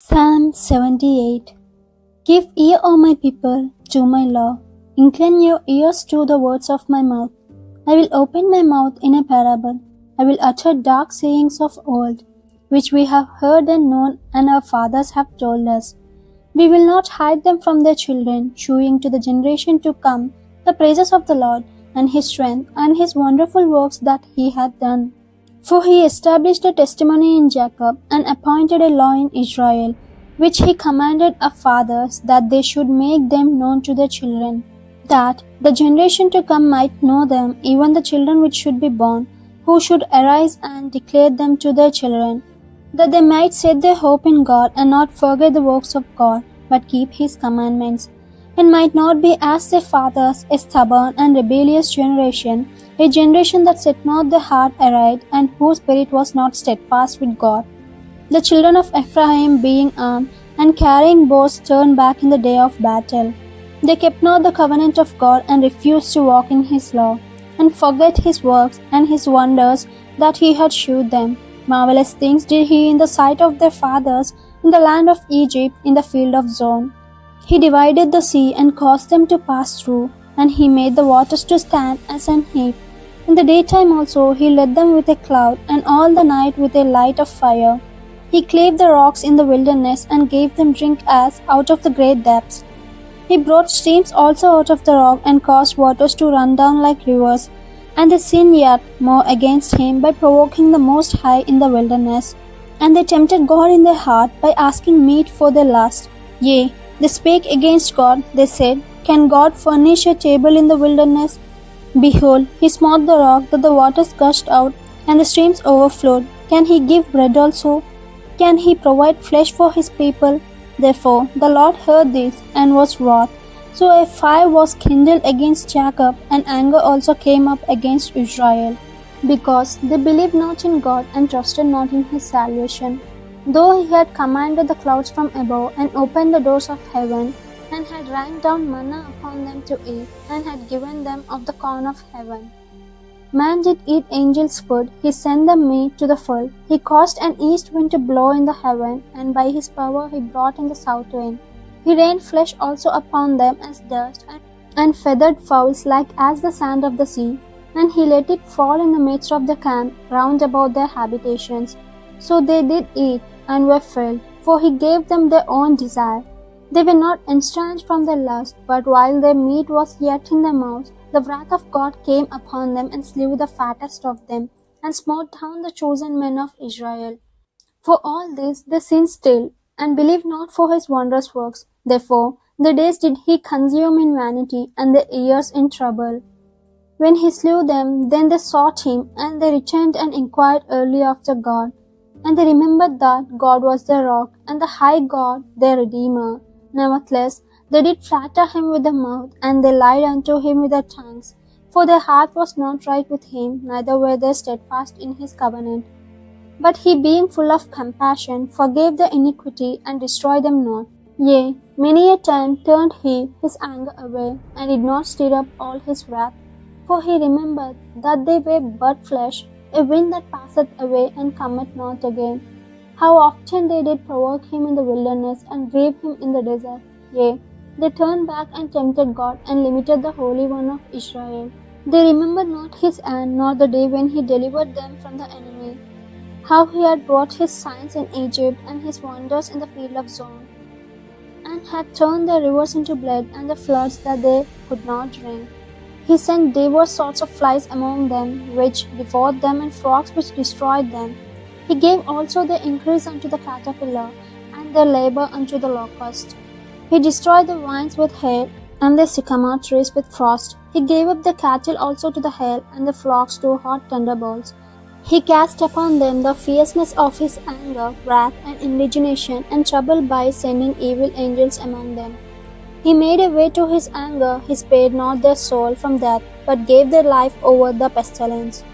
Psalm 78. Give ear, O my people, to my law. Incline your ears to the words of my mouth. I will open my mouth in a parable. I will utter dark sayings of old, which we have heard and known, and our fathers have told us. We will not hide them from their children, shewing to the generation to come the praises of the Lord, and his strength, and his wonderful works that he hath done. For he established a testimony in Jacob, and appointed a law in Israel, which he commanded our fathers, that they should make them known to their children, that the generation to come might know them, even the children which should be born, who should arise and declare them to their children, that they might set their hope in God, and not forget the works of God, but keep his commandments, and might not be as their fathers, a stubborn and rebellious generation, a generation that set not the heart aright, and whose spirit was not steadfast with God. The children of Ephraim, being armed and carrying bows, turned back in the day of battle. They kept not the covenant of God, and refused to walk in his law, and forget his works and his wonders that he had shewed them. Marvelous things did he in the sight of their fathers, in the land of Egypt, in the field of Zon. He divided the sea and caused them to pass through, and he made the waters to stand as an heap. In the daytime also he led them with a cloud, and all the night with a light of fire. He clave the rocks in the wilderness, and gave them drink as out of the great depths. He brought streams also out of the rock, and caused waters to run down like rivers. And they sinned yet more against him by provoking the Most High in the wilderness. And they tempted God in their heart by asking meat for their lust. Yea, they spake against God. They said, Can God furnish a table in the wilderness? Behold, he smote the rock, that the waters gushed out, and the streams overflowed. Can he give bread also? Can he provide flesh for his people? Therefore the Lord heard this, and was wroth. So a fire was kindled against Jacob, and anger also came up against Israel, because they believed not in God, and trusted not in his salvation. Though he had commanded the clouds from above, and opened the doors of heaven, and had rained down manna upon them to eat, and had given them of the corn of heaven. Man did eat angels' food, he sent them meat to the full. He caused an east wind to blow in the heaven, and by his power he brought in the south wind. He rained flesh also upon them as dust, and feathered fowls like as the sand of the sea. And he let it fall in the midst of the camp, round about their habitations. So they did eat, and were filled, for he gave them their own desire. They were not estranged from their lust, but while their meat was yet in their mouths, the wrath of God came upon them, and slew the fattest of them, and smote down the chosen men of Israel. For all this they sinned still, and believed not for his wondrous works. Therefore the days did he consume in vanity, and the years in trouble. When he slew them, then they sought him, and they returned and inquired early after God. And they remembered that God was their rock, and the high God their Redeemer. Nevertheless, they did flatter him with the mouth, and they lied unto him with their tongues. For their heart was not right with him, neither were they steadfast in his covenant. But he, being full of compassion, forgave their iniquity, and destroyed them not. Yea, many a time turned he his anger away, and did not stir up all his wrath. For he remembered that they were but flesh, a wind that passeth away, and cometh not again. How often they did provoke him in the wilderness, and grieve him in the desert. Yea, they turned back and tempted God, and limited the Holy One of Israel. They remembered not his hand, nor the day when he delivered them from the enemy. How he had wrought his signs in Egypt, and his wonders in the field of Zon, and had turned their rivers into blood, and the floods that they could not drink. He sent divers sorts of flies among them, which devoured them, and frogs which destroyed them. He gave also their increase unto the caterpillar, and their labor unto the locust. He destroyed the vines with hail, and the sycamore trees with frost. He gave up the cattle also to the hail, and the flocks to hot thunderbolts. He cast upon them the fierceness of his anger, wrath, and indignation, and trouble by sending evil angels among them. He made a way to his anger, he spared not their soul from death, but gave their life over the pestilence.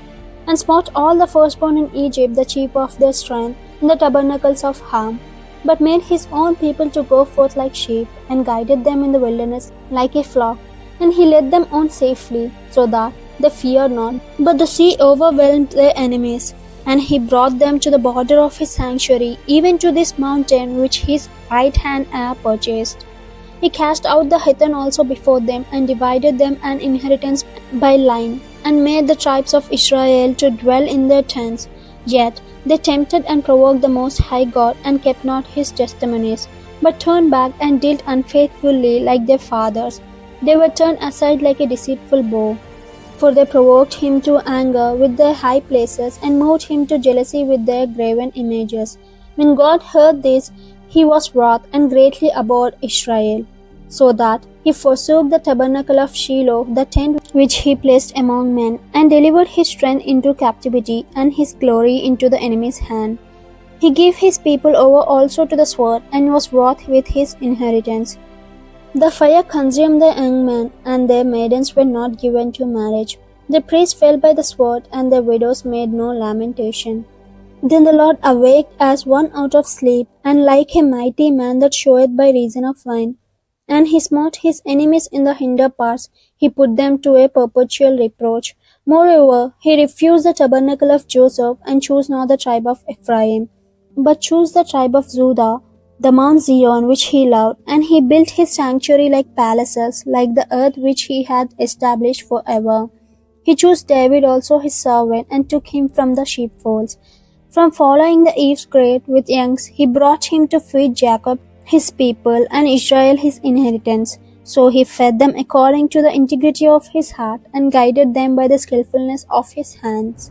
And smote all the firstborn in Egypt, the chief of their strength, in the tabernacles of Ham. But made his own people to go forth like sheep, and guided them in the wilderness like a flock. And he led them on safely, so that they feared not. But the sea overwhelmed their enemies. And he brought them to the border of his sanctuary, even to this mountain which his right hand had purchased. He cast out the heathen also before them, and divided them an inheritance by line, and made the tribes of Israel to dwell in their tents. Yet they tempted and provoked the Most High God, and kept not his testimonies, but turned back and dealt unfaithfully like their fathers. They were turned aside like a deceitful bow. For they provoked him to anger with their high places, and moved him to jealousy with their graven images. When God heard this, he was wroth, and greatly abhorred Israel, so that he forsook the tabernacle of Shiloh, the tent which he placed among men, and delivered his strength into captivity, and his glory into the enemy's hand. He gave his people over also to the sword, and was wroth with his inheritance. The fire consumed the young men, and their maidens were not given to marriage. The priests fell by the sword, and their widows made no lamentation. Then the Lord awaked as one out of sleep, and like a mighty man that showeth by reason of wine. And he smote his enemies in the hinder parts, he put them to a perpetual reproach. Moreover, he refused the tabernacle of Joseph, and chose not the tribe of Ephraim, but chose the tribe of Judah, the Mount Zion which he loved, and he built his sanctuary like palaces, like the earth which he had established forever. He chose David also his servant, and took him from the sheepfolds. From following the eve's gate with youngs, he brought him to feed Jacob his people, and Israel his inheritance. So he fed them according to the integrity of his heart, and guided them by the skillfulness of his hands.